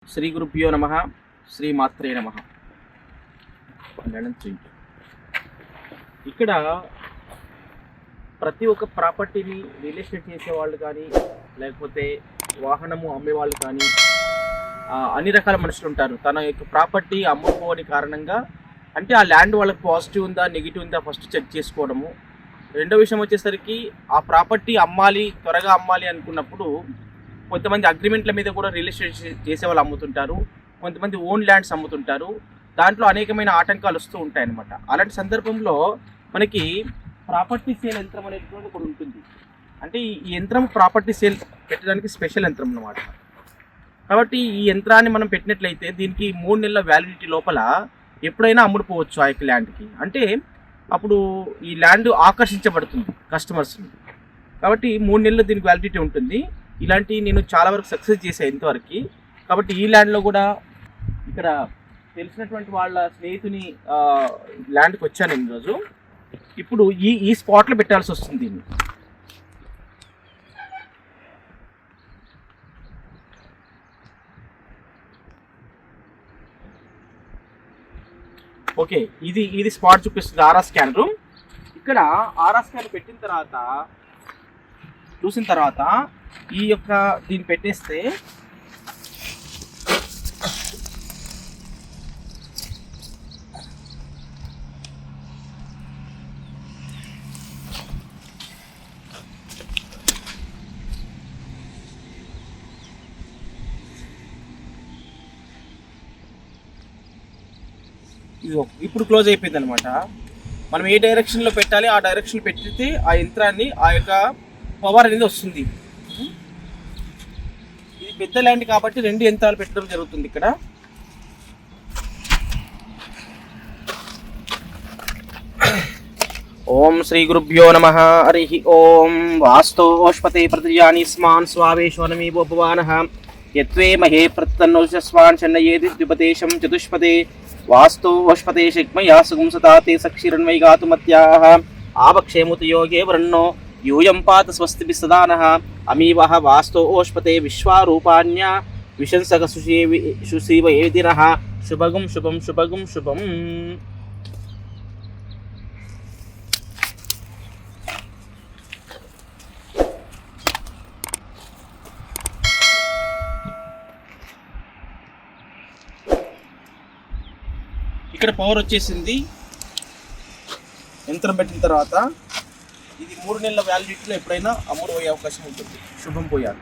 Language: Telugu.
శ్రీ గురుభ్యో నమః. శ్రీ మాత్రే నమః. ఇక్కడ ప్రతి ఒక్క ప్రాపర్టీని రియల్ ఎస్టేట్ చేసేవాళ్ళు కానీ, లేకపోతే వాహనము అమ్మేవాళ్ళు కానీ, అన్ని రకాల మనుషులు ఉంటారు. తన యొక్క ప్రాపర్టీ అమ్ముకోని కారణంగా, అంటే ఆ ల్యాండ్ వాళ్ళకి పాజిటివ్ ఉందా నెగిటివ్ ఉందా ఫస్ట్ చెక్ చేసుకోవడము. రెండో విషయం వచ్చేసరికి ఆ ప్రాపర్టీ అమ్మాలి, త్వరగా అమ్మాలి అనుకున్నప్పుడు కొంతమంది అగ్రిమెంట్ల మీద కూడా రియల్ ఎస్టేట్ చేసే వాళ్ళు అమ్ముతుంటారు, కొంతమంది ఓన్ ల్యాండ్స్ అమ్ముతుంటారు. దాంట్లో అనేకమైన ఆటంకాలు వస్తూ ఉంటాయన్నమాట. అలాంటి సందర్భంలో మనకి ప్రాపర్టీ సేల్ యంత్రం అనేటువంటి ఒకటి ఉంటుంది. అంటే ఈ యంత్రం ప్రాపర్టీ సేల్ పెట్టడానికి స్పెషల్ యంత్రం అన్నమాట. కాబట్టి ఈ యంత్రాన్ని మనం పెట్టినట్లయితే దీనికి 3 నెలల వ్యాలిడిటీ లోపల ఎప్పుడైనా అమ్ముడుపోవచ్చు ఆ యొక్క ల్యాండ్కి. అంటే అప్పుడు ఈ ల్యాండ్ ఆకర్షించబడుతుంది కస్టమర్స్ని. కాబట్టి 3 నెలలు దీనికి వ్యాలిడిటీ ఉంటుంది. ఇలాంటి నేను చాలా వరకు సక్సెస్ చేశాను ఇంతవరకు. కాబట్టి ఈ ల్యాండ్లో కూడా ఇక్కడ తెలిసినటువంటి వాళ్ళ స్నేహితుని ల్యాండ్కి వచ్చాను ఈరోజు. ఇప్పుడు ఈ స్పాట్లో పెట్టాల్సి వస్తుంది దీన్ని. ఓకే, ఇది స్పాట్ చూపిస్తుంది ఆర్ఆర్ స్కానరు. ఇక్కడ ఆర్ఆర్ స్కానర్ పెట్టిన తర్వాత చూసిన తర్వాత ఈ యొక్క దీన్ని పెట్టేస్తే ఇప్పుడు క్లోజ్ అయిపోయింది అనమాట. మనం ఏ డైరెక్షన్లో పెట్టాలి ఆ డైరెక్షన్లో పెట్టితే ఆ యంత్రాన్ని ఆ యొక్క పవర్ అనేది వస్తుంది. ఇది పెద్ద ల్యాండ్ కాబట్టి 2 యంత్రాలు పెట్టడం జరుగుతుంది ఇక్కడ. ఓం శ్రీ గురుభ్యో నమః. హరి ఓం. వాస్తోష్పతే ప్రతిజాని స్మాన్ స్వావేశోనమీ భవానః యత్వే మహే ప్రత్తన్నోషస్వాన్ చన్నయేది ద్విపదేశం చతుష్పదే వాస్తోష్పతే శక్మయా సుగుంసతా తే సక్షిరన్వై గాతుమత్యాః ఆవక్షేముత యోగే వృన్నో యూయం పాత స్వస్తిభి సదానః అమీవః వాస్తోష్పతే విశ్వారూపాణ్య విశంసక సుశీవ ఏదినః శుభగం శుభం శుభగం శుభం. ఇక్కడ పవర్ వచ్చేసింది యంత్రం పెట్టిన తర్వాత. ఇది 3 నెలల వ్యాలిడిటీలో ఎప్పుడైనా అమ్ముడు పోయే అవకాశం ఉంటుంది. శుభం పోయాలి.